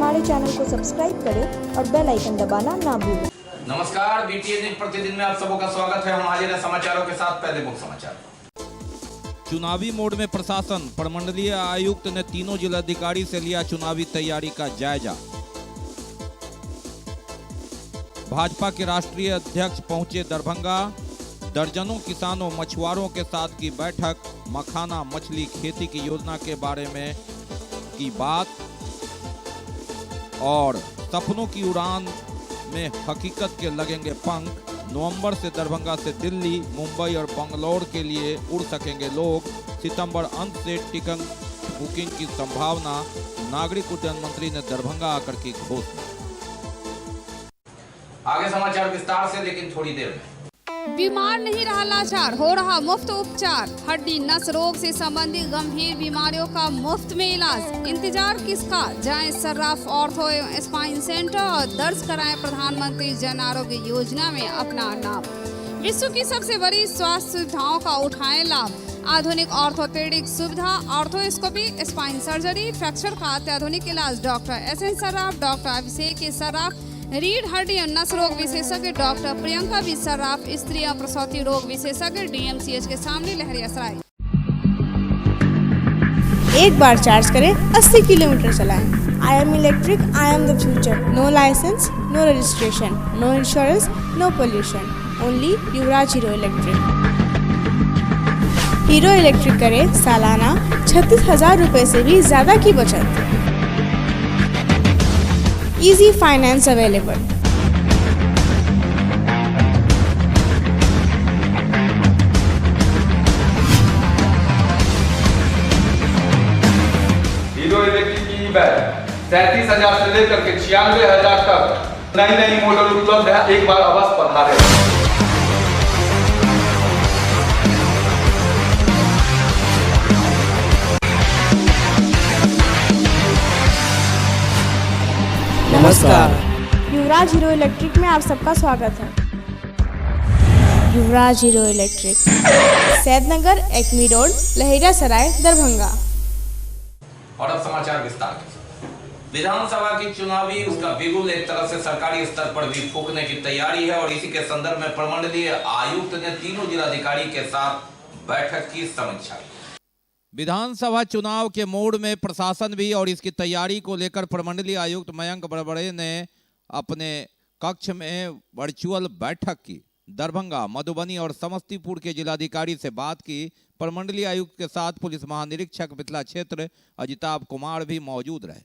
हमारे चैनल को सब्सक्राइब करें और बेल आइकन दबाना ना भूलें। नमस्कार, बीटीएन न्यूज़ प्रतिदिन में आप सबों का स्वागत है। हम हाजिर हैं समाचारों के साथ। पहले मुख्य समाचार। चुनावी मोड में प्रशासन, प्रमंडलीय आयुक्त ने तीनों जिलाधिकारी से लिया चुनावी तैयारी का जायजा। भाजपा के राष्ट्रीय अध्यक्ष पहुंचे दरभंगा, दर्जनों किसानों मछुआरों के साथ की बैठक, मखाना मछली खेती की योजना के बारे में की बात और सपनों की उड़ान में हकीकत के लगेंगे पंख। नवंबर से दरभंगा से दिल्ली, मुंबई और बंगलौर के लिए उड़ सकेंगे लोग। सितंबर अंत से टिकट बुकिंग की संभावना। नागरिक उड्डयन मंत्री ने दरभंगा आकर की घोषणा। आगे समाचार विस्तार से, लेकिन थोड़ी देर में। बीमार नहीं रहा लाचार, हो रहा मुफ्त उपचार। हड्डी नस रोग से संबंधित गंभीर बीमारियों का मुफ्त में इलाज। इंतजार किसका, जाएं सर्राफ ऑर्थो एवं स्पाइन सेंटर और दर्ज कराएं प्रधानमंत्री जन आरोग्य योजना में अपना नाम। विश्व की सबसे बड़ी स्वास्थ्य सुविधाओं का उठाएं लाभ। आधुनिक ऑर्थोपेडिक सुविधा, ऑर्थोस्कोपी, स्पाइन सर्जरी, फ्रैक्चर का अत्याधुनिक इलाज। Doctor S N Sarraf, doctor Abhishek Sarraf, रीढ़ हड्डी और नस रोग विशेषज्ञ डॉक्टर प्रियंका बी सर्राफ, स्त्री और प्रसूति रोग विशेषज्ञ डीएमसीएच के सामने लहरियासराय। एक बार चार्ज करें, 80 किलोमीटर चलाएं। I am electric, I am the future. No licence, no registration, no insurance, no pollution. Only Yuvraj Hero Electric. Hero Electric करें सालाना 36,000 रुपए से भी ज्यादा की बचत। Easy finance available. Hero electric की बैग 37,000 से लेकर के 96,000 तक नई नई मॉडल उपलब्ध है। एक बार अवश्य पधारें। नमस्कार, युवराज हीरो इलेक्ट्रिक में आप सबका स्वागत है। Yuvraj Hero Electric, Saidnagar, Acme road, Laheriasarai, Darbhanga. और अब समाचार विस्तार के साथ। विधानसभा की चुनावी उसका बिगुल एक तरह से सरकारी स्तर पर भी फूंकने की तैयारी है और इसी के संदर्भ में प्रमंडलीय आयुक्त ने तीनों जिलाधिकारी के साथ बैठक की समीक्षा की। विधानसभा चुनाव के मोड में प्रशासन भी और इसकी तैयारी को लेकर प्रमंडलीय आयुक्त मयंक बड़बड़े ने अपने कक्ष में वर्चुअल बैठक की। दरभंगा, मधुबनी और समस्तीपुर के जिलाधिकारी से बात की। प्रमंडलीय आयुक्त के साथ पुलिस महानिरीक्षक मिथिला क्षेत्र अजिताभ कुमार भी मौजूद रहे।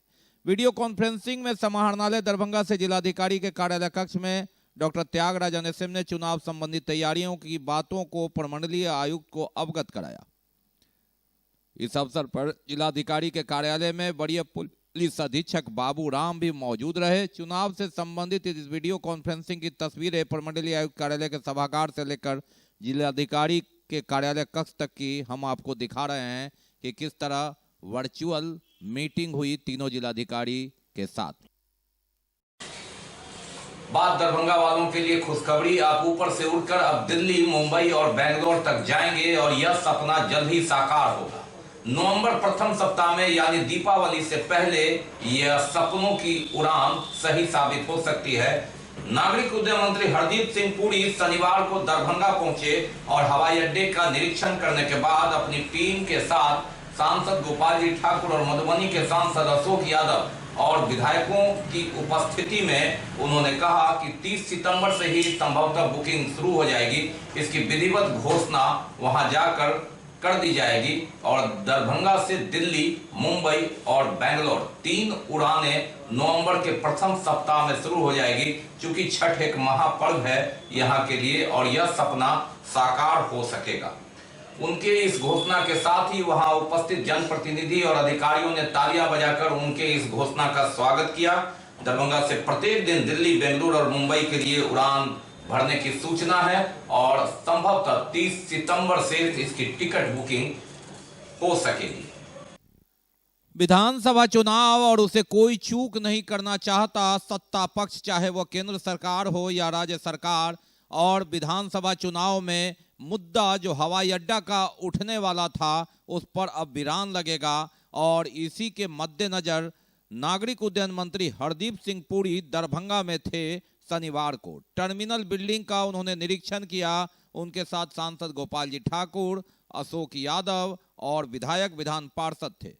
वीडियो कॉन्फ्रेंसिंग में समाहरणालय दरभंगा से जिलाधिकारी के कार्यालय कक्ष में डॉक्टर त्यागराज NSM ने चुनाव संबंधी तैयारियों की बातों को प्रमंडलीय आयुक्त को अवगत कराया। इस अवसर पर जिलाधिकारी के कार्यालय में वरीय पुलिस अधीक्षक बाबू राम भी मौजूद रहे। चुनाव से संबंधित इस वीडियो कॉन्फ्रेंसिंग की तस्वीरें प्रमंडलीय आयुक्त कार्यालय के सभागार से लेकर जिलाधिकारी के कार्यालय कक्ष तक की हम आपको दिखा रहे हैं कि किस तरह वर्चुअल मीटिंग हुई तीनों जिलाधिकारी के साथ। बात दरभंगा वालों के लिए खुशखबरी। आप ऊपर से उड़कर अब दिल्ली, मुंबई और बेंगलोर तक जाएंगे और यह सपना जल्द ही साकार होगा। नवंबर प्रथम सप्ताह में यानी दीपावली से पहले यह सपनों की उड़ान सही साबित हो सकती है। नागरिक उड्डयन मंत्री हरदीप सिंह पुरी शनिवार को दरभंगा पहुंचे और हवाई अड्डे का निरीक्षण करने के बाद अपनी टीम के साथ सांसद गोपाल जी ठाकुर और मधुबनी के सांसद अशोक यादव और विधायकों की उपस्थिति में उन्होंने कहा कि 30 सितंबर से ही संभवतः बुकिंग शुरू हो जाएगी। इसकी विधिवत घोषणा वहां जाकर कर दी जाएगी और दरभंगा से दिल्ली, मुंबई और बेंगलोर 3 उड़ानें नवंबर के प्रथम सप्ताह में शुरू हो जाएगी। चूंकि छठ एक महापर्व है यहाँ के लिए और यह सपना साकार हो सकेगा। उनके इस घोषणा के साथ ही वहां उपस्थित जनप्रतिनिधि और अधिकारियों ने तालियां बजाकर उनके इस घोषणा का स्वागत किया। दरभंगा से प्रत्येक दिन दिल्ली, बेंगलुरु और मुंबई के लिए उड़ान भरने की सूचना है और संभवतः 30 सितंबर से इसकी टिकट बुकिंग हो सकेगी। विधानसभा चुनाव और उसे कोई चूक नहीं करना चाहता सत्ता पक्ष, चाहे वह केंद्र सरकार हो या राज्य सरकार। और विधानसभा चुनाव में मुद्दा जो हवाई अड्डा का उठने वाला था उस पर अब विराम लगेगा और इसी के मद्देनजर नागरिक उड्डयन मंत्री हरदीप सिंह पुरी दरभंगा में थे शनिवार को। टर्मिनल बिल्डिंग का उन्होंने निरीक्षण किया। उनके साथ सांसद गोपाल जी ठाकुर, अशोक यादव और विधायक विधान पार्षद थे।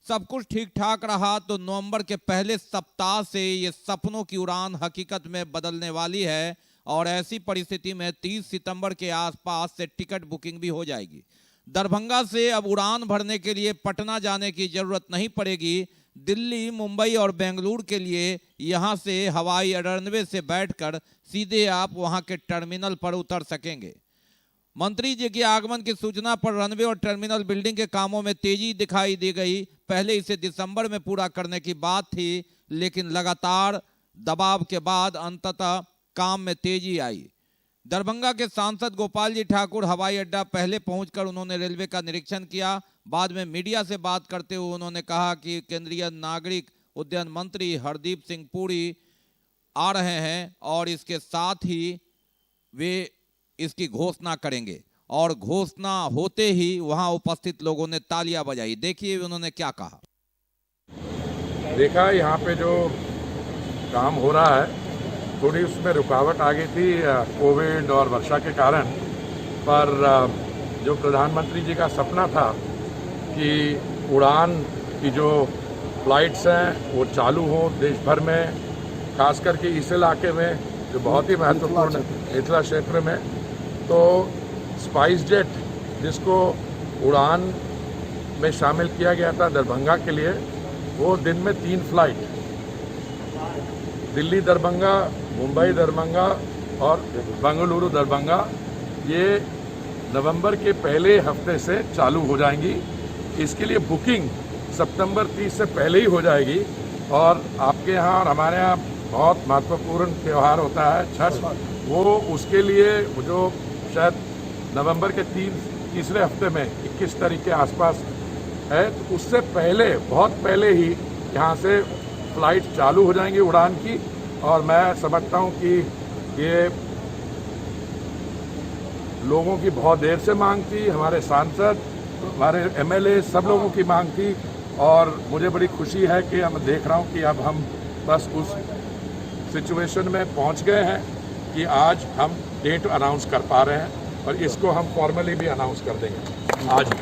सब कुछ ठीक ठाक रहा तो नवंबर के पहले सप्ताह से ये सपनों की उड़ान हकीकत में बदलने वाली है और ऐसी परिस्थिति में 30 सितंबर के आसपास से टिकट बुकिंग भी हो जाएगी। दरभंगा से अब उड़ान भरने के लिए पटना जाने की जरूरत नहीं पड़ेगी। दिल्ली, मुंबई और बेंगलुरु के लिए यहां से हवाई रनवे से बैठकर सीधे आप वहां के टर्मिनल पर उतर सकेंगे। मंत्री जी के आगमन की सूचना पर रनवे और टर्मिनल बिल्डिंग के कामों में तेजी दिखाई दी गई। पहले इसे दिसंबर में पूरा करने की बात थी, लेकिन लगातार दबाव के बाद अंततः काम में तेजी आई। दरभंगा के सांसद गोपाल जी ठाकुर हवाई अड्डा पहले पहुंचकर उन्होंने रेलवे का निरीक्षण किया। बाद में मीडिया से बात करते हुए उन्होंने कहा कि केंद्रीय नागरिक उड्डयन मंत्री हरदीप सिंह पुरी आ रहे हैं और इसके साथ ही वे इसकी घोषणा करेंगे और घोषणा होते ही वहां उपस्थित लोगों ने तालियां बजाई। देखिए उन्होंने क्या कहा। देखा यहाँ पे जो काम हो रहा है थोड़ी उसमें रुकावट आ गई थी कोविड और वर्षा के कारण, पर जो प्रधानमंत्री जी का सपना था कि उड़ान की जो फ्लाइट्स हैं वो चालू हो देश भर में, खास करके इस इलाके में जो बहुत ही महत्वपूर्ण मिथिला क्षेत्र में, तो स्पाइस जेट जिसको उड़ान में शामिल किया गया था दरभंगा के लिए, वो दिन में 3 फ्लाइट दिल्ली दरभंगा, मुंबई दरभंगा और बेंगलुरु दरभंगा, ये नवंबर के पहले हफ्ते से चालू हो जाएंगी। इसके लिए बुकिंग सितंबर 30 से पहले ही हो जाएगी। और आपके यहाँ और हमारे यहाँ बहुत महत्वपूर्ण त्यौहार होता है छठ, वो उसके लिए जो शायद नवंबर के तीसरे हफ्ते में 21 तारीख के आसपास है, तो उससे पहले बहुत पहले ही यहाँ से फ्लाइट चालू हो जाएंगी उड़ान की। और मैं समझता हूँ कि ये लोगों की बहुत देर से मांग थी, हमारे सांसद, हमारे एमएलए, सब लोगों की मांग थी। और मुझे बड़ी खुशी है कि मैं देख रहा हूँ कि अब हम बस उस सिचुएशन में पहुँच गए हैं कि आज हम डेट अनाउंस कर पा रहे हैं और इसको हम फॉर्मली भी अनाउंस कर देंगे आज।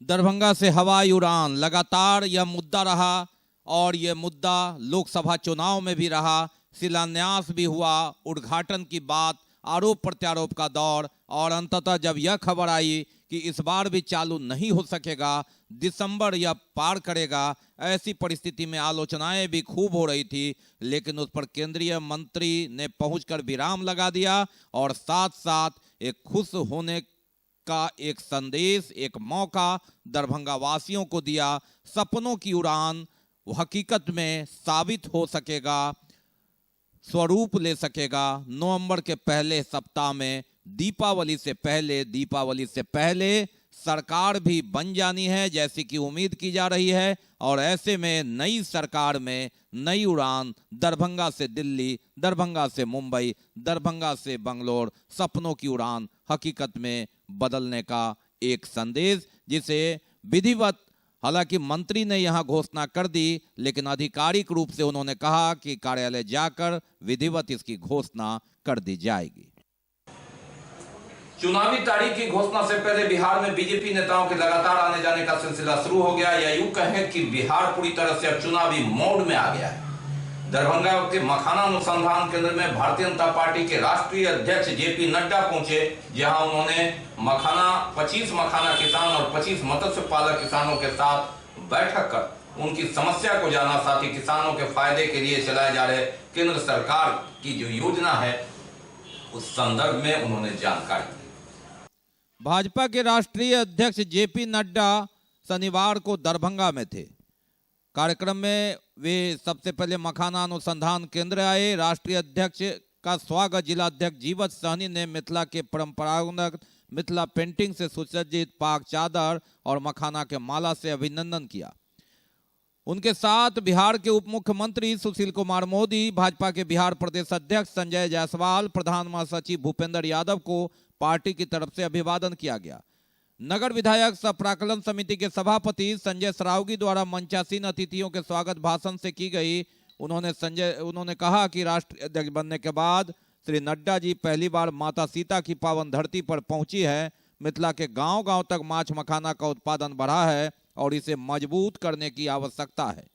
दरभंगा से हवाई उड़ान लगातार यह मुद्दा रहा और यह मुद्दा लोकसभा चुनाव में भी रहा। शिलान्यास भी हुआ, उद्घाटन की बात, आरोप प्रत्यारोप का दौर, और अंततः जब यह खबर आई कि इस बार भी चालू नहीं हो सकेगा, दिसंबर यह पार करेगा, ऐसी परिस्थिति में आलोचनाएं भी खूब हो रही थी। लेकिन उस पर केंद्रीय मंत्री ने पहुंचकर विराम लगा दिया और साथ साथ एक खुश होने का एक संदेश, एक मौका दरभंगा वासियों को दिया। सपनों की उड़ान वो हकीकत में साबित हो सकेगा, स्वरूप ले सकेगा। नवंबर के पहले सप्ताह में दीपावली से पहले सरकार भी बन जानी है जैसी कि उम्मीद की जा रही है। और ऐसे में नई सरकार में नई उड़ान दरभंगा से दिल्ली, दरभंगा से मुंबई, दरभंगा से बंगलोर, सपनों की उड़ान हकीकत में बदलने का एक संदेश, जिसे विधिवत, हालांकि मंत्री ने यहां घोषणा कर दी, लेकिन आधिकारिक रूप से उन्होंने कहा कि कार्यालय जाकर विधिवत इसकी घोषणा कर दी जाएगी। चुनावी तारीख की घोषणा से पहले बिहार में बीजेपी नेताओं के लगातार आने जाने का सिलसिला शुरू हो गया, या यूं कहें कि बिहार पूरी तरह से अब चुनावी मोड में आ गया है। दरभंगा के मखाना अनुसंधान केंद्र में भारतीय जनता पार्टी के राष्ट्रीय अध्यक्ष जेपी नड्डा पहुंचे, जहां उन्होंने 25 मखाना किसान और 25 मत्स्य पालक किसानों के साथ बैठक कर उनकी समस्या को जाना, साथ ही किसानों के फायदे के लिए चलाए जा रहे केंद्र सरकार की जो योजना है उस संदर्भ में उन्होंने जानकारी दी। भाजपा के राष्ट्रीय अध्यक्ष जेपी नड्डा शनिवार को दरभंगा में थे। कार्यक्रम में वे सबसे पहले मखाना अनुसंधान केंद्र आए। राष्ट्रीय अध्यक्ष का स्वागत जिला अध्यक्ष जीवत सहनी ने मिथिला के परंपरागत मिथिला पेंटिंग से सुसज्जित पाक चादर और मखाना के माला से अभिनंदन किया। उनके साथ बिहार के उप मुख्यमंत्री सुशील कुमार मोदी, भाजपा के बिहार प्रदेश अध्यक्ष संजय जायसवाल, प्रधान महासचिव भूपेंद्र यादव को पार्टी की तरफ से अभिवादन किया गया। नगर विधायक सह प्राक्कलन समिति के सभापति संजय सरावगी द्वारा मंचासीन अतिथियों के स्वागत भाषण से की गई। उन्होंने कहा कि राष्ट्रीय अध्यक्ष बनने के बाद श्री नड्डा जी पहली बार माता सीता की पावन धरती पर पहुंची है। मिथिला के गांव-गांव तक माछ मखाना का उत्पादन बढ़ा है और इसे मजबूत करने की आवश्यकता है।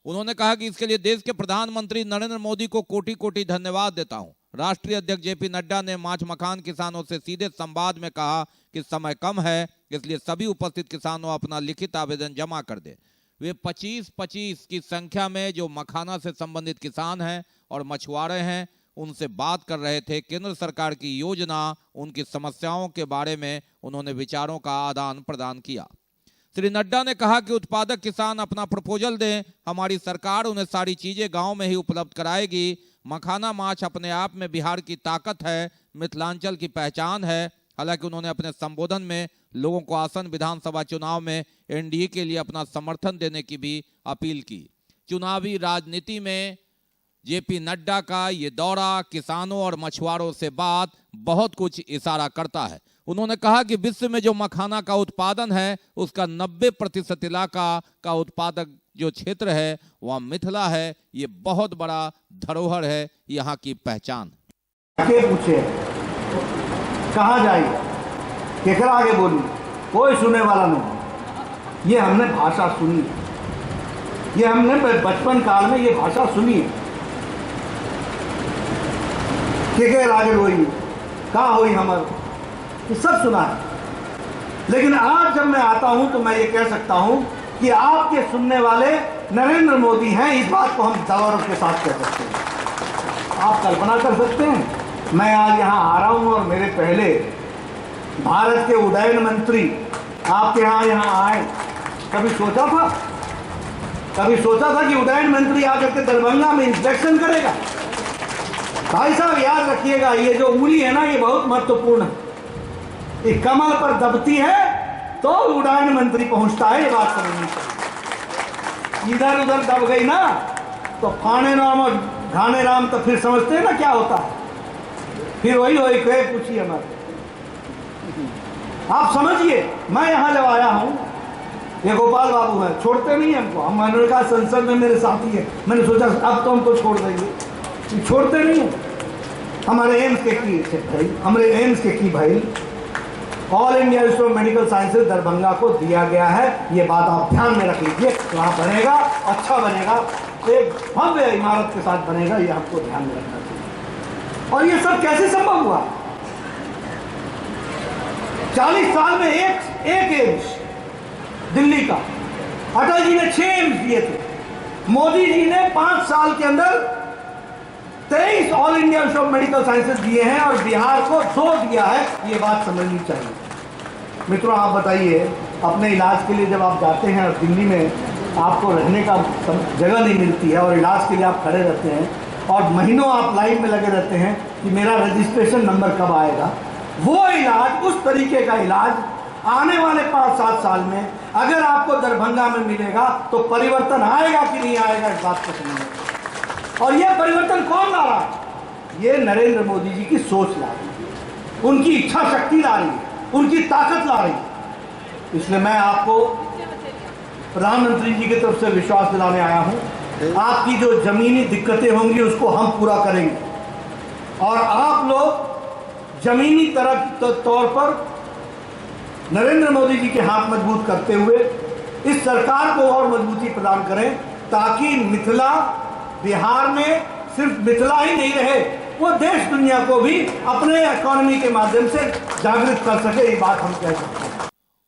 उन्होंने कहा कि इसके लिए देश के प्रधानमंत्री नरेंद्र मोदी को कोटि कोटि धन्यवाद देता हूं। राष्ट्रीय अध्यक्ष जेपी नड्डा ने माछ मखान किसानों से सीधे संवाद में कहा कि समय कम है, इसलिए सभी उपस्थित किसानों अपना लिखित आवेदन जमा कर दे। वे 25-25 की संख्या में जो मखाना से संबंधित किसान हैं और मछुआरे हैं उनसे बात कर रहे थे। केंद्र सरकार की योजना, उनकी समस्याओं के बारे में उन्होंने विचारों का आदान प्रदान किया। श्री नड्डा ने कहा कि उत्पादक किसान अपना प्रपोजल दें, हमारी सरकार उन्हें सारी चीजें गांव में ही उपलब्ध कराएगी। मखाना माछ अपने आप में बिहार की ताकत है, मिथिलांचल की पहचान है। हालांकि उन्होंने अपने संबोधन में लोगों को आसन विधानसभा चुनाव में एनडीए के लिए अपना समर्थन देने की भी अपील की। चुनावी राजनीति में जेपी नड्डा का ये दौरा किसानों और मछुआरों से बात बहुत कुछ इशारा करता है। उन्होंने कहा कि विश्व में जो मखाना का उत्पादन है उसका 90% इलाका का उत्पादक जो क्षेत्र है वह मिथिला है। ये बहुत बड़ा धरोहर है, यहाँ की पहचान। के पूछे कहाँ जाइए, केकरा आगे बोली, कोई सुनने वाला नहीं। ये हमने भाषा सुनी, ये हमने बचपन काल में ये भाषा सुनी। केकर आगे हुई, कहाँ हुई हमारे, ये सब सुना है। लेकिन आज जब मैं आता हूं तो मैं ये कह सकता हूं कि आपके सुनने वाले नरेंद्र मोदी हैं। इस बात को हम गौरव के साथ कह सकते हैं। आप कल्पना कर सकते हैं, मैं आज यहाँ आ रहा हूँ और मेरे पहले भारत के उड्डयन मंत्री आपके यहाँ आए। कभी सोचा था कि उड्डयन मंत्री आकर के दरभंगा में इंस्पेक्शन करेगा? भाई साहब याद रखिएगा, ये जो उंगली है ना ये बहुत महत्वपूर्ण है। ये कमर पर दबती है तो उड्डयन मंत्री पहुंचता है, ये बात समझनी चाहिए। इधर उधर दब गई ना तो फाने राम और घाने राम, तो फिर समझते हैं ना क्या होता है। फिर वही पूछिए हमारे। आप समझिए, मैं यहाँ जब आया हूँ, ये गोपाल बाबू है, छोड़ते नहीं हमको। हम मैंने कहा संसद में मेरे साथी है, मैंने सोचा अब तो हमको छोड़ देंगे, छोड़ते नहीं है। हमारे एम्स के की भाई all India institute of medical sciences Darbhanga को दिया गया है। ये बात आप ध्यान में रख लीजिए। वहाँ बनेगा, अच्छा बनेगा, एक भव्य इमारत के साथ बनेगा, ये आपको ध्यान में रखना चाहिए। और ये सब कैसे संभव हुआ? 40 साल में एक एम्स दिल्ली का, अटल जी ने 6 एम्स दिए थे, मोदी जी ने 5 साल के अंदर 23 all India institute of medical sciences दिए हैं और बिहार को 2 दिया है। ये बात समझनी चाहिए। मित्रों, आप बताइए, अपने इलाज के लिए जब आप जाते हैं और दिल्ली में आपको रहने का जगह नहीं मिलती है और इलाज के लिए आप खड़े रहते हैं और महीनों आप लाइन में लगे रहते हैं कि मेरा रजिस्ट्रेशन नंबर कब आएगा। वो इलाज, उस तरीके का इलाज आने वाले 5-7 साल में अगर आपको दरभंगा में मिलेगा तो परिवर्तन आएगा कि नहीं आएगा, इस बात को समझिए। और यह परिवर्तन कौन ला रहा है? ये नरेंद्र मोदी जी की सोच ला रही है, उनकी इच्छा शक्ति ला रही है, उनकी ताकत ला रही है। इसलिए मैं आपको प्रधानमंत्री जी की तरफ से विश्वास दिलाने आया हूं, आपकी जो जमीनी दिक्कतें होंगी उसको हम पूरा करेंगे और आप लोग जमीनी तौर पर नरेंद्र मोदी जी के हाथ मजबूत करते हुए इस सरकार को और मजबूती प्रदान करें ताकि मिथिला बिहार में सिर्फ मिथिला ही नहीं रहे, वो देश दुनिया को भी अपने इकोनॉमी के माध्यम से जागृत कर सके। ये बात हम कह सकते हैं।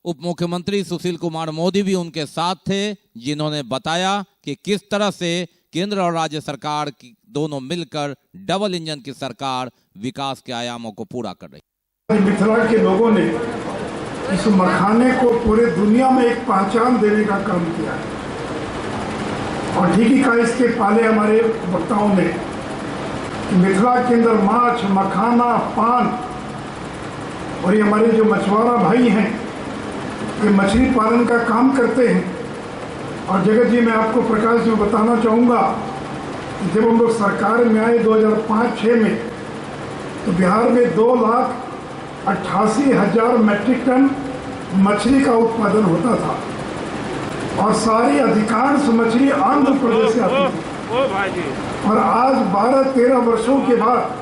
उप मुख्यमंत्री सुशील कुमार मोदी भी उनके साथ थे, जिन्होंने बताया कि किस तरह से केंद्र और राज्य सरकार की दोनों मिलकर डबल इंजन की सरकार विकास के आयामों को पूरा कर रही है। मिथिला के लोगों ने इस मखाने को पूरे दुनिया में एक पहचान देने का काम किया है और ठीक ही कहा इसके पहले हमारे वक्ताओं ने कि मिथिला के अंदर माछ, मखाना, पान और ये हमारे जो मछुआरा भाई हैं ये मछली पालन का काम करते हैं। और जगत जी, मैं आपको प्रकाश जी बताना चाहूँगा कि जब हम लोग सरकार में आए 2005-06 में तो बिहार में 2,88,000 मैट्रिक टन मछली का उत्पादन होता था और सारी अधिकांश मछली आंध्र प्रदेश से आती थी। और आज 12-13 वर्षों के बाद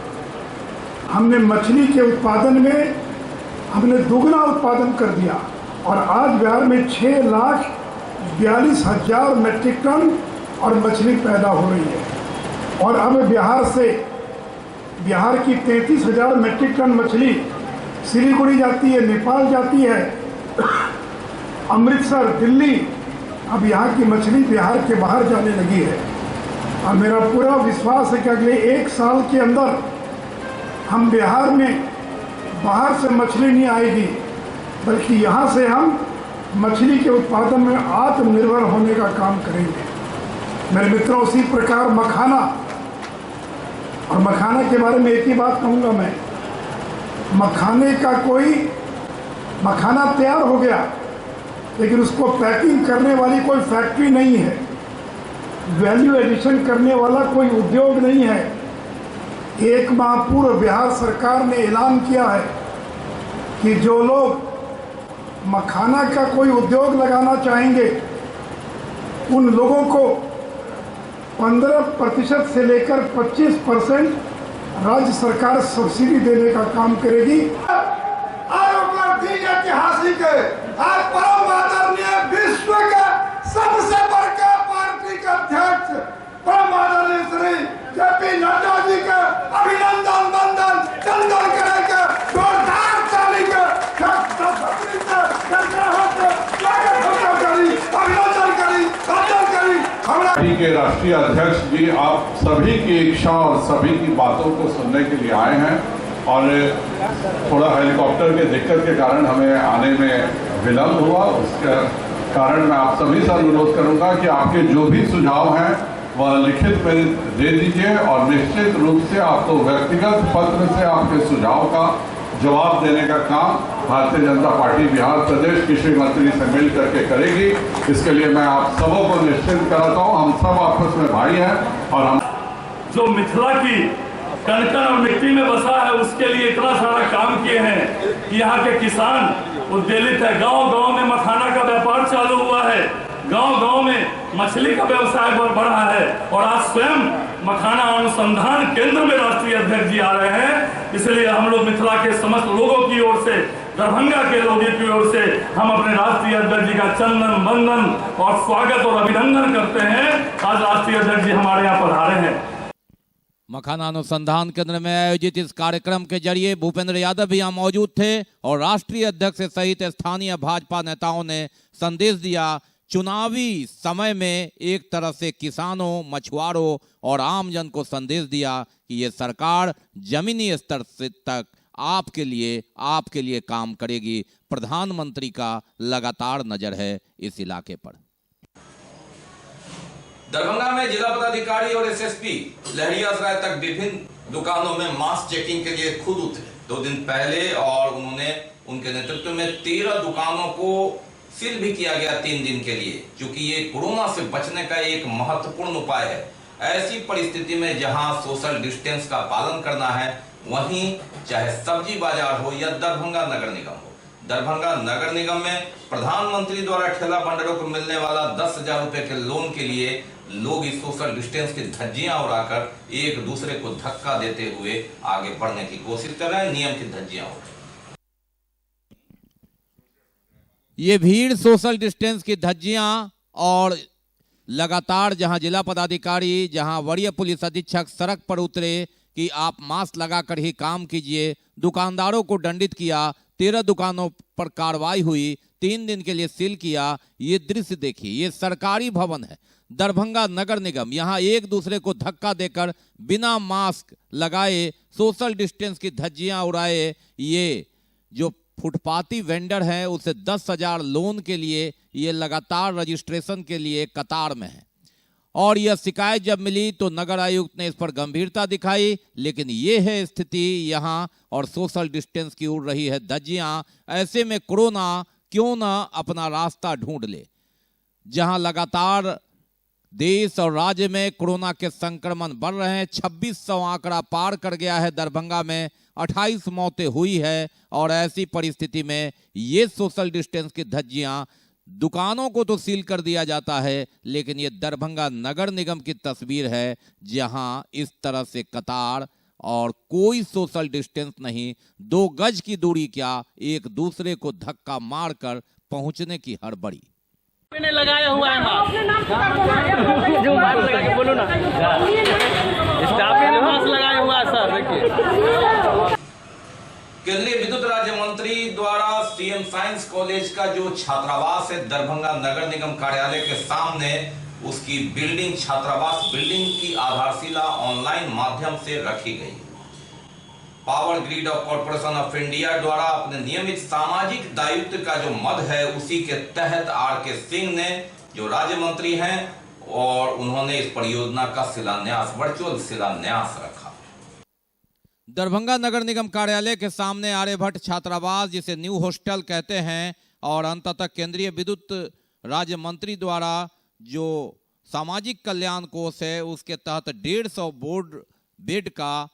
हमने मछली के उत्पादन में हमने दुगना उत्पादन कर दिया और आज बिहार में 6,42,000 मेट्रिक टन और मछली पैदा हो रही है। और अब बिहार की 33,000 मेट्रिक टन मछली सिलीगुड़ी जाती है, नेपाल जाती है, अमृतसर, दिल्ली, अब यहाँ की मछली बिहार के बाहर जाने लगी है। और मेरा पूरा विश्वास है कि अगले 1 साल के अंदर हम बिहार में बाहर से मछली नहीं आएगी, बल्कि यहाँ से हम मछली के उत्पादन में आत्मनिर्भर होने का काम करेंगे। मेरे मित्रों, उसी प्रकार मखाना, और मखाना के बारे में एक ही बात कहूँगा मैं, मखाना तैयार हो गया, लेकिन उसको पैकिंग करने वाली कोई फैक्ट्री नहीं है, वैल्यू एडिशन करने वाला कोई उद्योग नहीं है। 1 माह पूर्व बिहार सरकार ने ऐलान किया है कि जो लोग मखाना का कोई उद्योग लगाना चाहेंगे उन लोगों को 15% से लेकर 25% राज्य सरकार सब्सिडी देने का काम करेगी। ऐतिहासिक है, आज परम आदरणीय विश्व के सबसे बड़े पार्टी के अध्यक्ष परम आदरणीय श्री जेपी नड्डा जी के अभिनंदन वंदन चंदन करेंगे, जोरदार ताली के पार्टी के राष्ट्रीय अध्यक्ष जी, आप सभी की इच्छा और सभी की बातों को सुनने के लिए आए हैं और थोड़ा हेलीकॉप्टर के दिक्कत के कारण हमें आने में विलम्ब हुआ। उसके कारण मैं आप सभी से अनुरोध करूंगा कि आपके जो भी सुझाव हैं वह लिखित में दे दीजिए और निश्चित रूप से आपको व्यक्तिगत पत्र से आपके सुझाव का जवाब देने का काम भारतीय जनता पार्टी बिहार प्रदेश कृषि मंत्री से मिल करके करेगी। इसके लिए मैं आप सबों को निश्चित कराता हूँ, हम सब आपस में भाई हैं और हम जो मिथिला की कण और मिट्टी में बसा है उसके लिए इतना सारा काम किए हैं कि यहाँ के किसान उद्वेलित है। गांव-गांव में मखाना का व्यापार चालू हुआ है, गांव-गांव में मछली का व्यवसाय बढ़ा है और आज स्वयं मखाना अनुसंधान केंद्र में राष्ट्रीय अध्यक्ष जी आ रहे हैं। इसलिए हम लोग मिथिला के समस्त लोगों की ओर से, दरभंगा के लोगों की ओर से हम अपने राष्ट्रीय अध्यक्ष जी का चंदन वंदन और स्वागत और अभिनंदन करते हैं। आज राष्ट्रीय अध्यक्ष जी हमारे यहाँ पधारे हैं। मखाना अनुसंधान केंद्र में आयोजित इस कार्यक्रम के जरिए भूपेंद्र यादव भी यहाँ मौजूद थे और राष्ट्रीय अध्यक्ष सहित स्थानीय भाजपा नेताओं ने संदेश दिया। चुनावी समय में एक तरह से किसानों, मछुआरों और आमजन को संदेश दिया कि ये सरकार जमीनी स्तर से तक आपके लिए काम करेगी। प्रधानमंत्री का लगातार नजर है इस इलाके पर। दरभंगा में जिला पदाधिकारी और एसएसपी लहरियासराय तक विभिन्न दुकानों में मास चेकिंग के लिए खुद उतरे 2 दिन पहले और उनके नेतृत्व में 13 दुकानों को सील भी किया गया 3 दिन के लिए, क्योंकि ये कोरोना से बचने का एक महत्वपूर्ण उपाय है। ऐसी परिस्थिति में जहां सोशल डिस्टेंस का पालन करना है, वहीं चाहे सब्जी बाजार हो या दरभंगा नगर निगम हो, दरभंगा नगर निगम में प्रधानमंत्री द्वारा ठेला बंडरों को मिलने वाला 10,000 रुपए के लोन के लिए लोग इस सोशल डिस्टेंस की धज्जियां उड़ाकर एक दूसरे को धक्का देते हुए आगे बढ़ने की कोशिश कर रहे हैं। नियम की धज्जियां उड़, ये भीड़, सोशल डिस्टेंस की धज्जियां और लगातार जहां जिला पदाधिकारी, जहां वरीय पुलिस अधीक्षक सड़क पर उतरे कि आप मास्क लगाकर ही काम कीजिए, दुकानदारों को दंडित किया, 13 दुकानों पर कार्रवाई हुई, 3 दिन के लिए सील किया। ये दृश्य देखिए, ये सरकारी भवन है दरभंगा नगर निगम। यहाँ एक दूसरे को धक्का देकर बिना मास्क लगाए सोशल डिस्टेंस की धज्जियां उड़ाए। ये जो फुटपाती वेंडर हैं उसे 10,000 लोन के लिए ये लगातार रजिस्ट्रेशन के लिए कतार में है। और यह शिकायत जब मिली तो नगर आयुक्त ने इस पर गंभीरता दिखाई, लेकिन ये है स्थिति यहाँ और सोशल डिस्टेंस की उड़ रही है धज्जियां। ऐसे में कोरोना क्यों ना अपना रास्ता ढूंढ ले। जहां लगातार देश और राज्य में कोरोना के संक्रमण बढ़ रहे हैं। 2600 आंकड़ा पार कर गया है। दरभंगा में 28 मौतें हुई है और ऐसी परिस्थिति में ये सोशल डिस्टेंस की धज्जियां, दुकानों को तो सील कर दिया जाता है, लेकिन ये दरभंगा नगर निगम की तस्वीर है जहां इस तरह से कतार और कोई सोशल डिस्टेंस नहीं, 2 गज की दूरी क्या, एक दूसरे को धक्का मारकर पहुंचने की हड़बड़ी। मैंने लगाया हुआ है मास्क, जो मास्क लगा के बोलो ना, स्टाफ ने मास्क लगाया हुआ है सर। देखिए, केंद्रीय विद्युत राज्य मंत्री द्वारा सीएम साइंस कॉलेज का जो छात्रावास है दरभंगा नगर निगम कार्यालय के सामने, उसकी बिल्डिंग, छात्रावास बिल्डिंग की आधारशिला ऑनलाइन माध्यम से रखी गई। Power grid of corporation of India द्वारा अपने नियमित सामाजिक दायित्व का जो मद है, उसी के तहत आर.के. सिंह ने, जो राज्य मंत्री हैं, और उन्होंने इस परियोजना का शिलान्यास, वर्चुअल शिलान्यास रखा। दरभंगा नगर निगम कार्यालय के सामने आर्यभट्ट छात्रावास, जिसे न्यू हॉस्टल कहते हैं, और अंततः केंद्रीय विद्युत राज्य मंत्री द्वारा जो सामाजिक कल्याण कोष है, उसके तहत 150 बोर्ड बेड का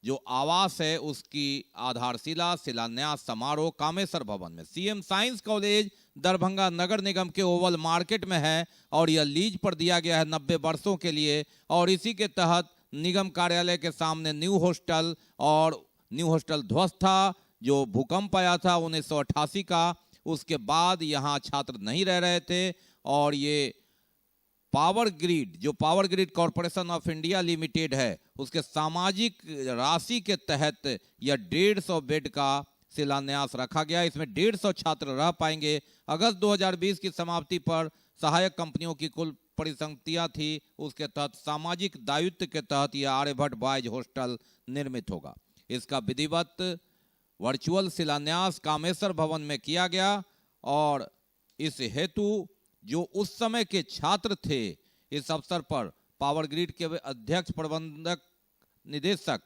जो आवास है, उसकी आधारशिला शिलान्यास समारोह कामेश्वर भवन में। सीएम साइंस कॉलेज दरभंगा नगर निगम के ओवल मार्केट में है और यह लीज पर दिया गया है 90 वर्षों के लिए, और इसी के तहत निगम कार्यालय के सामने न्यू हॉस्टल, और न्यू हॉस्टल ध्वस्त था, जो भूकंप आया था 1988 का, उसके बाद यहाँ छात्र नहीं रह रहे थे, और ये पावर ग्रिड, जो power grid corporation of India limited है, उसके सामाजिक राशि के तहत यह 150 बेड का शिलान्यास रखा गया। इसमें 150 छात्र रह पाएंगे। अगस्त 2020 की समाप्ति पर सहायक कंपनियों की कुल परिसंपत्तियां थी, उसके तहत सामाजिक दायित्व के तहत यह आर्यभट्ट बॉयज हॉस्टल निर्मित होगा। इसका विधिवत वर्चुअल शिलान्यास कामेश्वर भवन में किया गया, और इस हेतु जो उस समय के छात्र थे, इस अवसर पर पावर ग्रिड के अध्यक्ष प्रबंधक निदेशक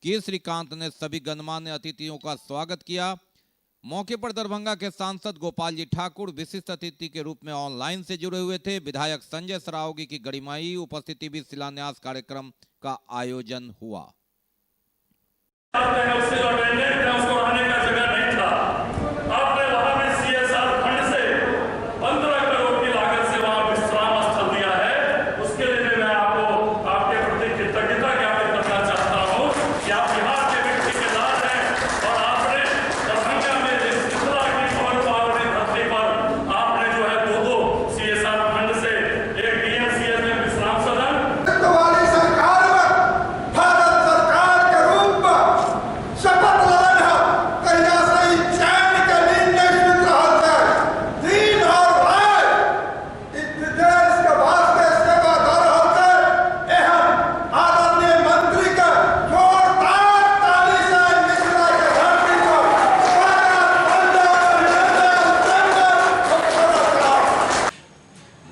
के श्रीकांत ने सभी गणमान्य अतिथियों का स्वागत किया। मौके पर दरभंगा के सांसद गोपाल जी ठाकुर विशिष्ट अतिथि के रूप में ऑनलाइन से जुड़े हुए थे। विधायक संजय सरावगी की गरिमाई उपस्थिति भी शिलान्यास कार्यक्रम का आयोजन हुआ।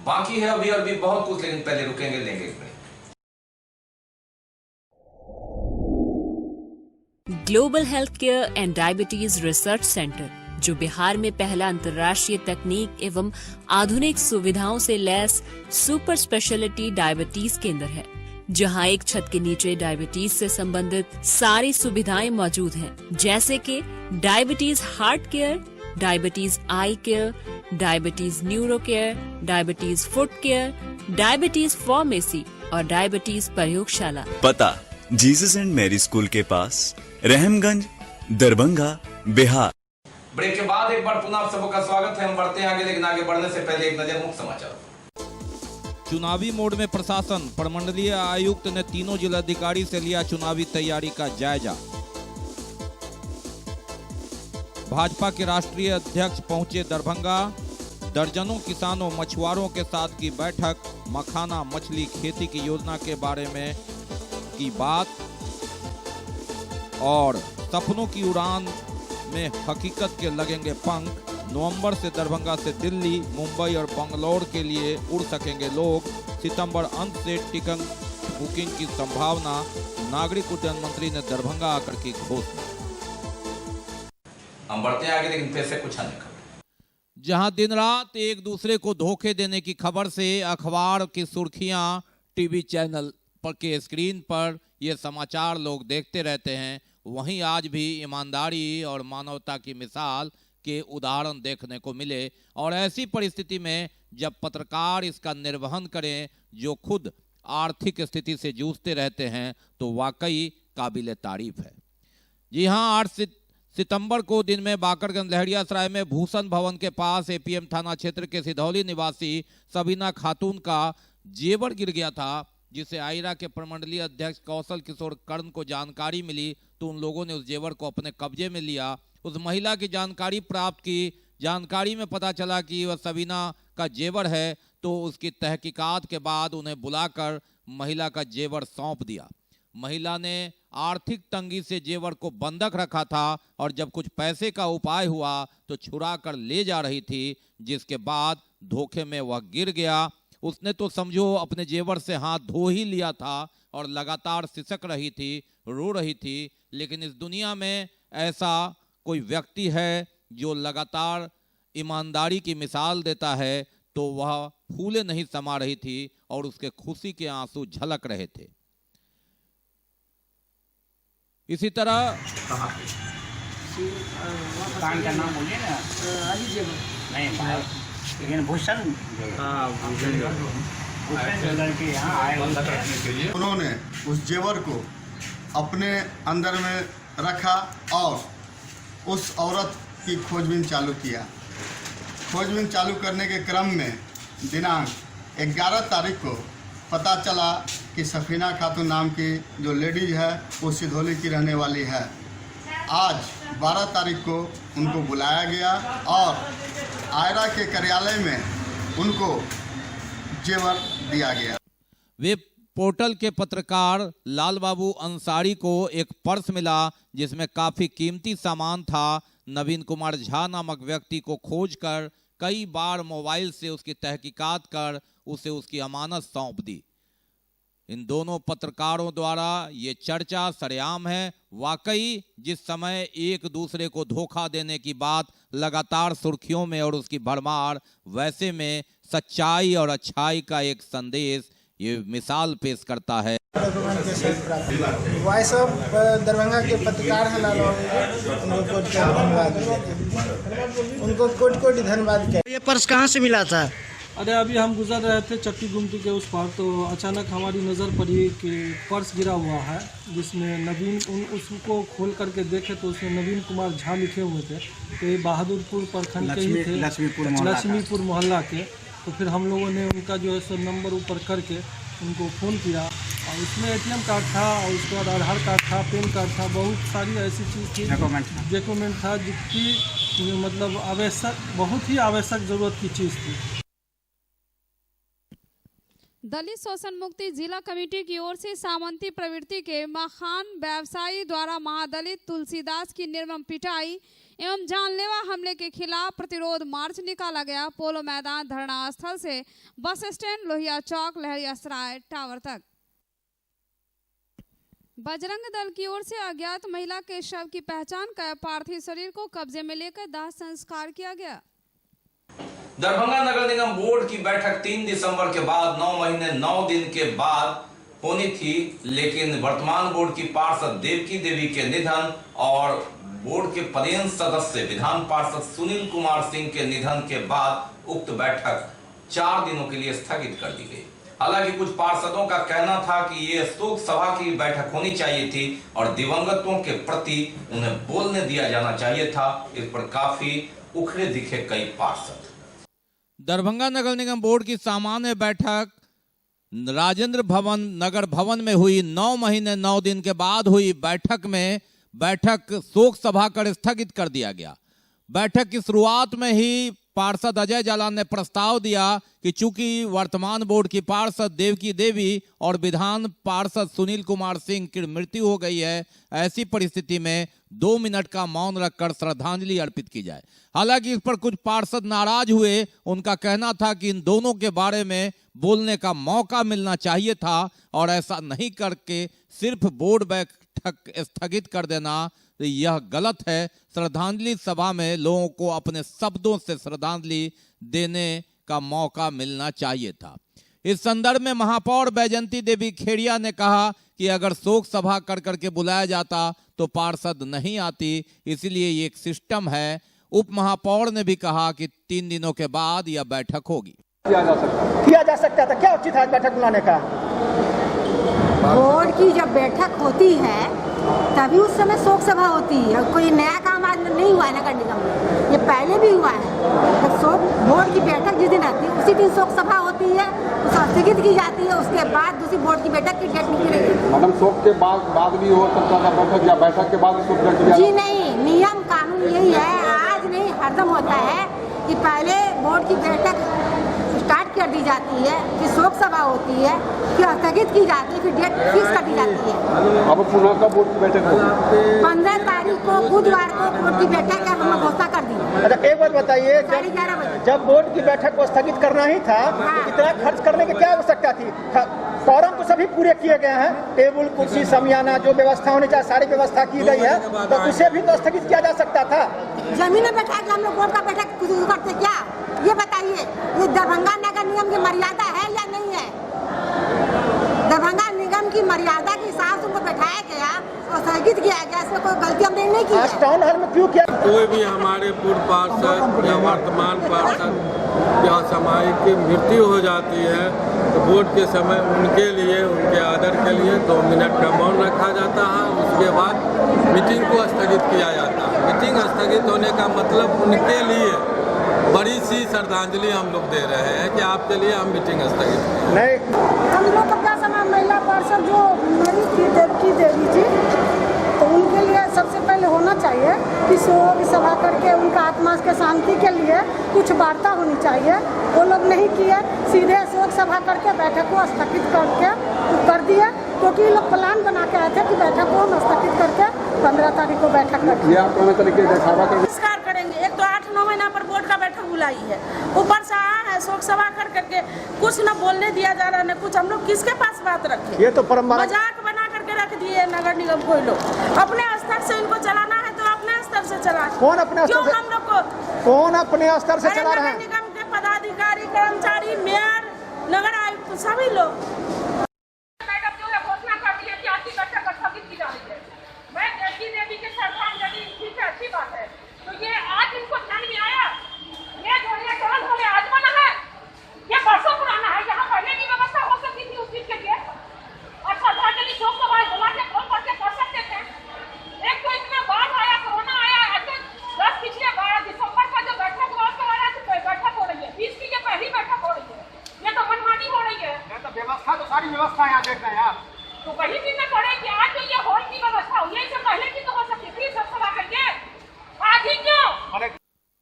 बाकी है अभी अभी बहुत कुछ, लेकिन पहले रुकेंगे, लेंगे एक break. Global health care and diabetes research centre, जो बिहार में पहला अंतर्राष्ट्रीय तकनीक एवं आधुनिक सुविधाओं से लैस सुपर स्पेशलिटी डायबिटीज केंद्र है, जहां एक छत के नीचे डायबिटीज से संबंधित सारी सुविधाएं मौजूद हैं, जैसे कि diabetes heart care, diabetes eye care, diabetes neuro care, diabetes foot care, diabetes pharmacy और डायबिटीज प्रयोगशाला। पता जीसस एंड मैरी स्कूल के पास, रहमगंज, दरभंगा, बिहार। ब्रेक के बाद एक बार पुनः आप सबका स्वागत है। हम बढ़ते हैं आगे, लेकिन आगे बढ़ने से पहले एक नजर मुख्य समाचार। चुनावी मोड में प्रशासन, प्रमंडलीय आयुक्त ने तीनों जिलाधिकारी से लिया चुनावी तैयारी का जायजा। भाजपा के राष्ट्रीय अध्यक्ष पहुंचे दरभंगा, दर्जनों किसानों मछुआरों के साथ की बैठक, मखाना मछली खेती की योजना के बारे में की बात, और सपनों की उड़ान में हकीकत के लगेंगे पंख। नवंबर से दरभंगा से दिल्ली, मुंबई और बंगलौर के लिए उड़ सकेंगे लोग। सितंबर अंत से टिकट बुकिंग की संभावना, नागरिक उड्डयन मंत्री ने दरभंगा आकर की घोषणा। हम बढ़ते हैं आगे, लेकिन फिर से कुछ अन्य खबर। जहां दिन रात एक दूसरे को धोखे देने की खबर से अखबार की सुर्खियां, टीवी चैनल पर के स्क्रीन पर ये समाचार लोग देखते रहते हैं, वहीं आज भी ईमानदारी और मानवता की मिसाल के उदाहरण देखने को मिले। और ऐसी परिस्थिति में जब पत्रकार इसका निर्वहन करें जो खुद आर्थिक स्थिति से जूझते रहते हैं, तो वाकई काबिले तारीफ है। जी हां, 8 सितंबर को दिन में बाकरगंज लहरियासराय में भूषण भवन के पास एपीएम थाना क्षेत्र के सिधौली निवासी सबीना खातून का जेवर गिर गया था, जिसे आयरा के प्रमंडलीय अध्यक्ष कौशल किशोर कर्ण को जानकारी मिली तो उन लोगों ने उस जेवर को अपने कब्जे में लिया। उस महिला की जानकारी प्राप्त की, जानकारी में पता चला कि वह सबीना का जेवर है, तो उसकी तहकीकात के बाद उन्हें बुलाकर महिला का जेवर सौंप दिया। महिला ने आर्थिक तंगी से जेवर को बंधक रखा था और जब कुछ पैसे का उपाय हुआ तो छुरा कर ले जा रही थी, जिसके बाद धोखे में वह गिर गया। उसने तो समझो अपने जेवर से हाथ धो ही लिया था और लगातार सिसक रही थी, रो रही थी। लेकिन इस दुनिया में ऐसा कोई व्यक्ति है जो लगातार ईमानदारी की मिसाल देता है, तो वह फूले नहीं समा रही थी और उसके खुशी के आंसू झलक रहे थे। इसी तरह दुकान का नाम बोलिए ना, नहीं लेकिन भूषण के यहाँ आए उन्होंने उस जेवर को अपने अंदर में रखा और उस औरत की खोजबीन चालू किया। खोजबीन चालू करने के क्रम में दिनांक 11 तारीख को पता चला कि सफीना खातून नाम की जो लेडीज है वो सिधौली की रहने वाली है। आज 12 तारीख को उनको बुलाया गया और आयरा के कार्यालय में उनको जेवर दिया गया। वेब पोर्टल के पत्रकार लाल बाबू अंसारी को एक पर्स मिला जिसमें काफी कीमती सामान था। नवीन कुमार झा नामक व्यक्ति को खोजकर कई बार मोबाइल से उसकी तहकीकात कर उसे उसकी अमानत सौंप दी। इन दोनों पत्रकारों द्वारा ये चर्चा सरेआम है। वाकई जिस समय एक दूसरे को धोखा देने की बात लगातार सुर्खियों में और उसकी भरमार, वैसे में सच्चाई और अच्छाई का एक संदेश ये मिसाल पेश करता है। वॉइस ऑफ दरभंगा के पत्रकार हैं लाल बाबू, उनको कोटि धन्यवाद। ये पर्स कहाँ से मिला था? अरे अभी हम गुजर रहे थे चक्की गुमटी के उस पार, तो अचानक हमारी नज़र पड़ी कि पर्स गिरा हुआ है जिसमें नवीन, उसको खोल करके देखे तो उसमें नवीन कुमार झा लिखे हुए थे। तो ये बहादुरपुर प्रखंड के ही थे, लक्ष्मीपुर मोहल्ला के। तो फिर हम लोगों ने उनका जो है सो नंबर ऊपर करके उनको फ़ोन किया और उसमें ATM कार्ड था और उसके बाद आधार कार्ड था, पैन कार्ड था, बहुत सारी ऐसी चीज़ थी, डॉक्यूमेंट था जिसकी मतलब आवश्यक, बहुत ही आवश्यक ज़रूरत की चीज़ थी। दलित शोषण मुक्ति जिला कमेटी की ओर से सामंती प्रवृत्ति के मखान व्यवसायी द्वारा महादलित तुलसीदास की निर्मम पिटाई एवं जानलेवा हमले के खिलाफ प्रतिरोध मार्च निकाला गया। पोलो मैदान धरना स्थल से बस स्टैंड लोहिया चौक लहरियासराय टावर तक। बजरंग दल की ओर से अज्ञात महिला के शव की पहचान कर पार्थिव शरीर को कब्जे में लेकर दाह संस्कार किया गया। दरभंगा नगर निगम बोर्ड की बैठक 3 दिसंबर के बाद 9 महीने 9 दिन के बाद होनी थी, लेकिन वर्तमान बोर्ड की पार्षद देवकी देवी के निधन और बोर्ड के पदेन सदस्य विधान पार्षद सुनील कुमार सिंह के निधन के बाद उक्त बैठक 4 दिनों के लिए स्थगित कर दी गई। हालांकि कुछ पार्षदों का कहना था कि ये शोक सभा की बैठक होनी चाहिए थी और दिवंगतों के प्रति उन्हें बोलने दिया जाना चाहिए था। इस पर काफी उखड़े दिखे कई पार्षद। दरभंगा नगर निगम बोर्ड की सामान्य बैठक राजेंद्र भवन नगर भवन में हुई। 9 महीने 9 दिन के बाद हुई बैठक शोक सभा कर स्थगित कर दिया गया। बैठक की शुरुआत में ही पार्षद अजय जालान ने प्रस्ताव दिया कि चूंकि वर्तमान बोर्ड की पार्षद देवकी देवी और विधान पार्षद सुनील कुमार सिंह की मृत्यु हो गई है, ऐसी परिस्थिति में 2 मिनट का मौन रखकर श्रद्धांजलि अर्पित की जाए। हालांकि इस पर कुछ पार्षद नाराज हुए। उनका कहना था कि इन दोनों के बारे में बोलने का मौका मिलना चाहिए था और ऐसा नहीं करके सिर्फ बोर्ड बैठक स्थगित कर देना तो यह गलत है। श्रद्धांजलि सभा में लोगों को अपने शब्दों से श्रद्धांजलि देने का मौका मिलना चाहिए था। इस संदर्भ में महापौर बैजंती देवी खेड़िया ने कहा कि अगर शोक सभा कर करके बुलाया जाता तो पार्षद नहीं आती, इसलिए ये एक सिस्टम है। उप महापौर ने भी कहा कि 3 दिनों के बाद यह बैठक होगी। किया जा सकता था, क्या उचित है बैठक बुलाने का? बोर्ड की जब बैठक होती है तभी उस समय शोक सभा होती है। कोई नया काम आज नहीं हुआ है नगर निगम में, ये पहले भी हुआ है। तो शोक बोर्ड की बैठक जिस दिन आती है उसी दिन शोक सभा होती है, उसको स्थगित की जाती है। उसके बाद दूसरी बोर्ड की बैठक की डेट निकली है। मैडम शोक के बाद भी हो सकता था बैठक, या बैठक के बाद इसको जी नहीं, नियम कानून यही है, आज नहीं हरदम होता है कि पहले बोर्ड की बैठक स्टार्ट कर दी जाती है, फिर शोक सभा होती है, फिर स्थगित की जाती है, फिर डेट फिक्स कर दी जाती है। अब पुनः कब बोर्ड की बैठक होगी? 15 तारीख को बुधवार को बोर्ड की बैठक का हमने घोषणा कर दी। अच्छा एक बात बताइए, जब बोर्ड की बैठक को स्थगित करना ही था तो इतना खर्च करने की क्या आवश्यकता थी? फॉरम तो सभी पूरे किए गए हैं, टेबल कुर्सी समियाना जो व्यवस्था होनी चाहिए सारी व्यवस्था की गई है, तो उसे भी तो स्थगित किया जा सकता था। जमीन में बैठा के हम लोग बोर्ड का बैठक करते क्या, ये बताइए। ये दरभंगा नगर निगम की मर्यादा है या नहीं है? दरभंगा निगम की मर्यादा के हिसाब से उनको बैठाया गया और स्थगित किया गया, इसमें कोई गलती हमने नहीं की। आज टाउन हॉल में क्यों किया? कोई भी हमारे पूर्व पार्षद या वर्तमान पार्षद या सामायिक की मृत्यु हो जाती है तो वोट के समय उनके लिए, उनके आदर के लिए 2 मिनट का मौन रखा जाता है। उसके बाद मीटिंग को स्थगित किया जाता है। मीटिंग स्थगित होने का मतलब उनके लिए बड़ी सी श्रद्धांजलि हम लोग दे रहे हैं कि आपके लिए हम मीटिंग स्थगित नहीं। हम लोग का समय महिला पार्षद जो मरी थी देवकी देवी जी, तो उनके लिए सबसे पहले होना चाहिए कि शोक सभा करके उनका आत्मा के शांति के लिए कुछ वार्ता होनी चाहिए। वो लोग नहीं किए, सीधे शोक सभा करके बैठक को स्थगित करके कर दिए, क्योंकि ये लोग प्लान बना के आए थे कि बैठक को हम स्थगित करके 15 तारीख को बैठक करेंगे। एक तो 8-9 महीना पर बोर्ड का बैठक बुलाई है, ऊपर से आया है शोक सभा कर करके कुछ न बोलने दिया जा रहा है, न कुछ। हम लोग किसके पास बात रखें? ये तो परंपरा मजाक बना करके रख दिए नगर निगम कोई लोग। अपने स्तर से इनको चलाना है तो अपने स्तर से चला। कौन अपने स्तर से? हम लोग को कौन अपने स्तर से चला रहा है? नगर निगम के पदाधिकारी, कर्मचारी, मेयर, नगर आयुक्त, सभी लोग। अच्छी बात है, तो ये आज इनको ध्यान में आया। ये जो है केवल हमें आजमाना है, ये बरसों पुराना है। यहाँ पहले भी व्यवस्था हो सकती थी उस चीज के लिए। और श्रद्धांजलि शोक सभा बुला के फोन करके कर सकते थे। एक तो इसमें बाढ़ आया, कोरोना आया, पिछले 12 दिसंबर का जो बैठक हुआ उसके बाद बैठक हो रही है। 20 की ये पहली बैठक हो रही है। ये तो मनमानी हो रही है। तो व्यवस्था तो सारी व्यवस्था यहाँ देख रहे हैं आप, तो वही भी मैं पढ़े कि आज जो ये हॉल की व्यवस्था हुई है, इससे पहले की तो हो सकती थी शोक सभा करके।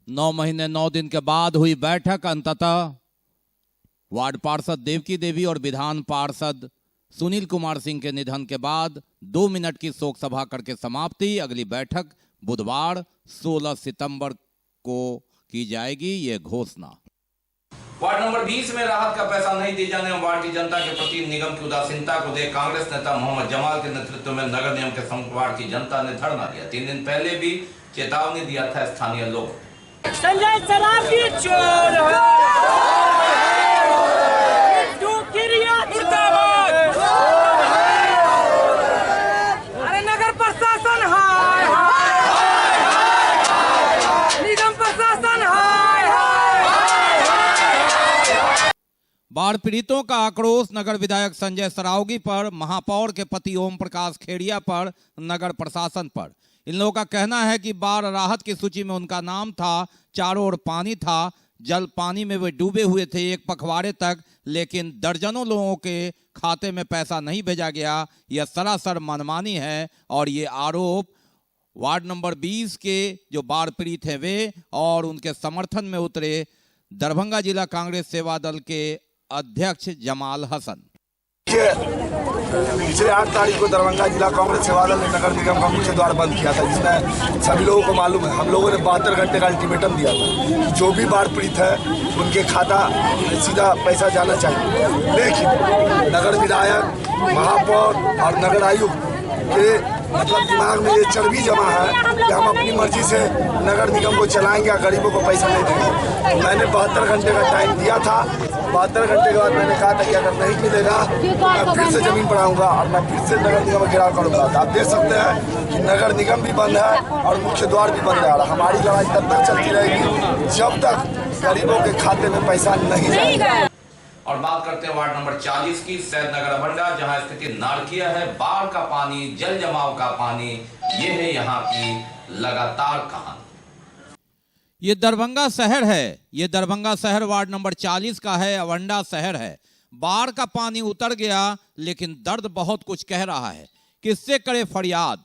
9 महीने 9 दिन के बाद हुई बैठक अंततः वार्ड पार्षद देवकी देवी और विधान पार्षद सुनील कुमार सिंह के निधन के बाद 2 मिनट की शोक सभा करके समाप्ति। अगली बैठक बुधवार 16 सितंबर को की जाएगी, ये घोषणा। वार्ड नंबर 20 में राहत का पैसा नहीं दिए जाने और वार्ड की जनता के प्रति निगम की उदासीनता को देख कांग्रेस नेता मोहम्मद जमाल के नेतृत्व में नगर निगम के सम्मुख वार्ड की जनता ने धरना दिया। 3 दिन पहले भी चेतावनी दिया था स्थानीय लोग। संजय सराफी चोर अरे नगर प्रशासन हाय, निगम प्रशासन हाय। बाढ़ पीड़ितों का आक्रोश नगर विधायक संजय सरावगी पर, महापौर के पति ओम प्रकाश खेड़िया पर, नगर प्रशासन पर। इन लोगों का कहना है कि बाढ़ राहत की सूची में उनका नाम था, चारों ओर पानी था, जल पानी में वे डूबे हुए थे एक पखवाड़े तक, लेकिन दर्जनों लोगों के खाते में पैसा नहीं भेजा गया। यह सरासर मनमानी है और ये आरोप वार्ड नंबर 20 के जो बाढ़ पीड़ित हैं वे और उनके समर्थन में उतरे दरभंगा जिला कांग्रेस सेवा दल के अध्यक्ष जमाल हसन। पिछले 8 तारीख को दरभंगा जिला कांग्रेस सेवा दल ने नगर निगम का मुख्य द्वार बंद किया था, जिसमें सभी लोगों को मालूम है। हम लोगों ने 72 घंटे का अल्टीमेटम दिया था, जो भी बाढ़ पीड़ित है उनके खाता सीधा पैसा जाना चाहिए। लेकिन नगर विधायक, महापौर और नगर आयुक्त के मतलब दिमाग में ये चर्बी जमा है कि हम अपनी मर्जी से नगर निगम को चलाएंगे या गरीबों को पैसा नहीं देंगे। मैंने 72 घंटे का टाइम दिया था। 72 घंटे के बाद मैंने कहा था कि अगर नहीं मिलेगा मैं फिर से जमीन पर आऊँगा और मैं फिर से नगर निगम में घेराव करूँगा। तो आप देख सकते हैं कि नगर निगम भी बंद है और मुख्य द्वार भी बंद है। और हमारी लड़ाई तब तक चलती रहेगी जब तक गरीबों के खाते में पैसा नहीं जाएगा। और बात करते हैं वार्ड नंबर 40 की, सैदनगर अभंडा, जहां स्थिति नारकीय है। बाढ़ का पानी, जल जमाव का पानी, ये है यहाँ की लगातार कहानी। ये दरभंगा शहर है। ये दरभंगा शहर वार्ड नंबर 40 का है, अभंडा शहर है। बाढ़ का पानी उतर गया, लेकिन दर्द बहुत कुछ कह रहा है। किससे करे फरियाद?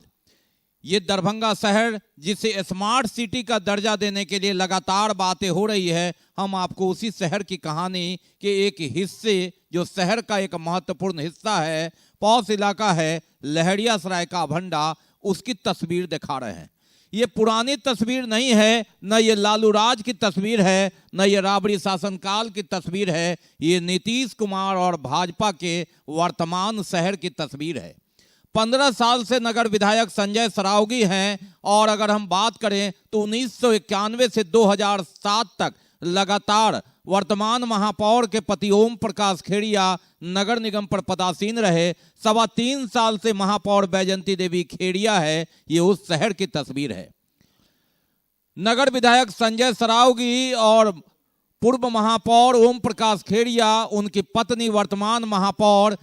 ये दरभंगा शहर जिसे स्मार्ट सिटी का दर्जा देने के लिए लगातार बातें हो रही है, हम आपको उसी शहर की कहानी के एक हिस्से, जो शहर का एक महत्वपूर्ण हिस्सा है, पौष इलाका है लहरियासराय का अभंडा, उसकी तस्वीर दिखा रहे हैं। ये पुरानी तस्वीर नहीं है, न ये लालू राज की तस्वीर है, न ये राबड़ी शासनकाल की तस्वीर है। ये नीतीश कुमार और भाजपा के वर्तमान शहर की तस्वीर है। 15 साल से नगर विधायक संजय सरावगी हैं और अगर हम बात करें तो 1991 से 2007 तक लगातार वर्तमान महापौर के पति ओम प्रकाश खेड़िया नगर निगम पर पदासीन रहे। 3.25 साल से महापौर बैजंती देवी खेड़िया है। ये उस शहर की तस्वीर है। नगर विधायक संजय सरावगी और पूर्व महापौर ओम प्रकाश खेड़िया, उनकी पत्नी वर्तमान महापौर,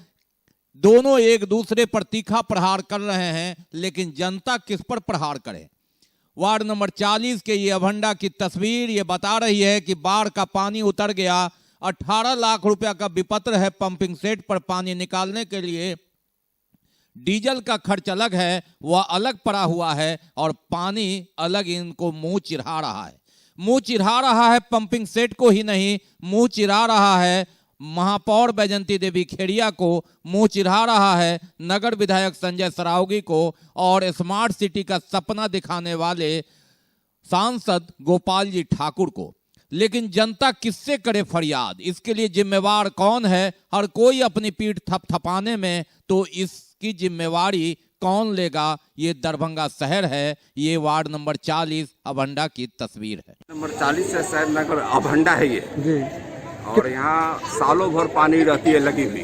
दोनों एक दूसरे पर तीखा प्रहार कर रहे हैं, लेकिन जनता किस पर प्रहार करे? वार्ड नंबर 40 के ये अभंडा की तस्वीर ये बता रही है कि बाढ़ का पानी उतर गया। 18 लाख रुपया का विपत्र है पंपिंग सेट पर पानी निकालने के लिए। डीजल का खर्च अलग है, वह अलग पड़ा हुआ है और पानी अलग इनको मुंह चिढ़ा रहा है। मुंह चिढ़ा रहा है पंपिंग सेट को ही नहीं, मुंह चिढ़ा रहा है महापौर बैजंती देवी खेड़िया को, मुंह चिढ़ा रहा है नगर विधायक संजय सरावगी को और स्मार्ट सिटी का सपना दिखाने वाले सांसद गोपाल जी ठाकुर को। लेकिन जनता किससे करे फरियाद? इसके लिए जिम्मेवार कौन है? हर कोई अपनी पीठ थपथपाने में, तो इसकी जिम्मेवारी कौन लेगा? ये दरभंगा शहर है। ये वार्ड नंबर 40 अभंडा की तस्वीर है। नंबर 40 से सैदनगर अभंडा है ये जी। और यहाँ सालों भर पानी रहती है लगी हुई,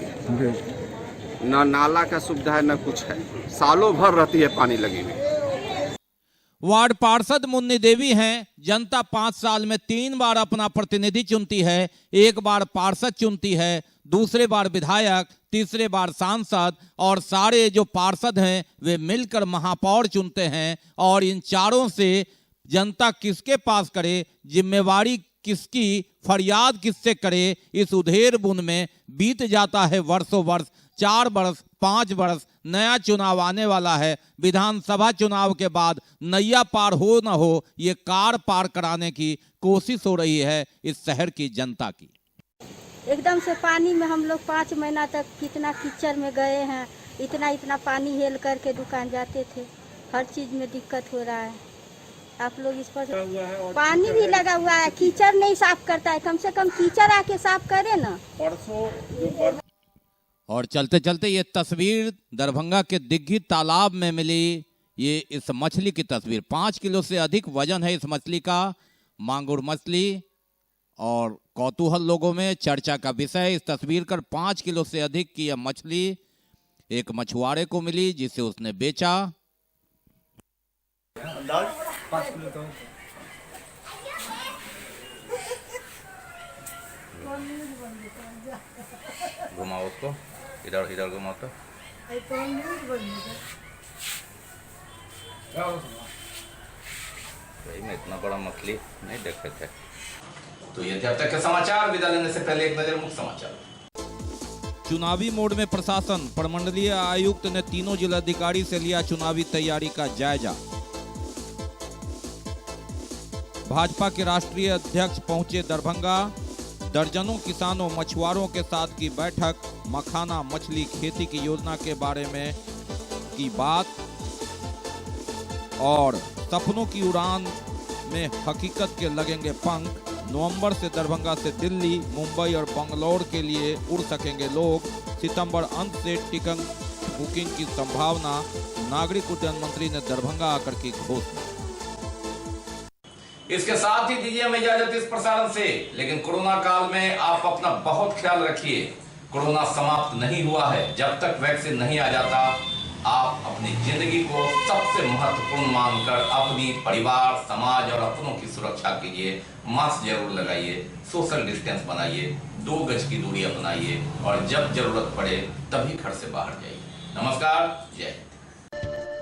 न नाला का सुविधा है न कुछ है, सालों भर रहती है पानी लगी हुई। वार्ड पार्षद मुन्नी देवी हैं। जनता 5 साल में 3 बार अपना प्रतिनिधि चुनती है। 1 बार पार्षद चुनती है, दूसरे बार विधायक, तीसरे बार सांसद, और सारे जो पार्षद हैं वे मिलकर महापौर चुनते हैं। और इन चारों से जनता किसके पास करे? जिम्मेवारी किसकी? फरियाद किससे करे? इस उधेर बुन में बीत जाता है वर्षों वर्ष, 4 वर्ष, 5 वर्ष, नया चुनाव आने वाला है। विधानसभा चुनाव के बाद नैया पार हो न हो, ये कार पार कराने की कोशिश हो रही है इस शहर की जनता की। एकदम से पानी में हम लोग 5 महीना तक कितना कीचड़ में गए हैं। इतना पानी हेल करके दुकान जाते थे। हर चीज में दिक्कत हो रहा है। आप लोग इस पर पानी भी लगा हुआ है, कीचड़ नहीं साफ करता है। कम से कम कीचड़ आके साफ करे ना। और चलते चलते ये तस्वीर दरभंगा के दिग्घी तालाब में मिली। ये इस मछली की तस्वीर, 5 किलो से अधिक वजन है इस मछली का। मांगुर मछली और कौतूहल लोगों में चर्चा का विषय। इस तस्वीर कर 5 किलो से अधिक की यह मछली एक मछुआरे को मिली, जिसे उसने बेचा। घुमाओ उसको, इधर इधर घुमाओ तो। भाई मैं इतना बड़ा मछली नहीं देखे थे। तो ये थे अब तक के समाचार। विदा लेने से पहले एक नजर मुख्य समाचार। चुनावी मोड में प्रशासन। प्रमंडलीय आयुक्त ने तीनों जिलाधिकारी से लिया चुनावी तैयारी का जायजा। भाजपा के राष्ट्रीय अध्यक्ष पहुंचे दरभंगा। दर्जनों किसानों मछुआरों के साथ की बैठक। मखाना मछली खेती की योजना के बारे में की बात और सपनों की उड़ान में हकीकत के लगेंगे पंख। नवंबर से दरभंगा से दिल्ली, मुंबई और बंगलौर के लिए उड़ सकेंगे लोग। सितंबर अंत से टिकट बुकिंग की संभावना, नागरिक उड्डयन मंत्री ने दरभंगा आकर की घोषणा। इसके साथ ही दीजिए हमें इजाजत इस प्रसारण से, लेकिन कोरोना काल में आप अपना बहुत ख्याल रखिए। कोरोना समाप्त नहीं हुआ है। जब तक वैक्सीन नहीं आ जाता, आप अपनी जिंदगी को सबसे महत्वपूर्ण मानकर अपनी परिवार, समाज और अपनों की सुरक्षा कीजिए। मास्क जरूर लगाइए, सोशल डिस्टेंस बनाइए, 2 गज की दूरी अपनाइए और जब जरूरत पड़े तभी घर से बाहर जाइए। नमस्कार, जय हिंद।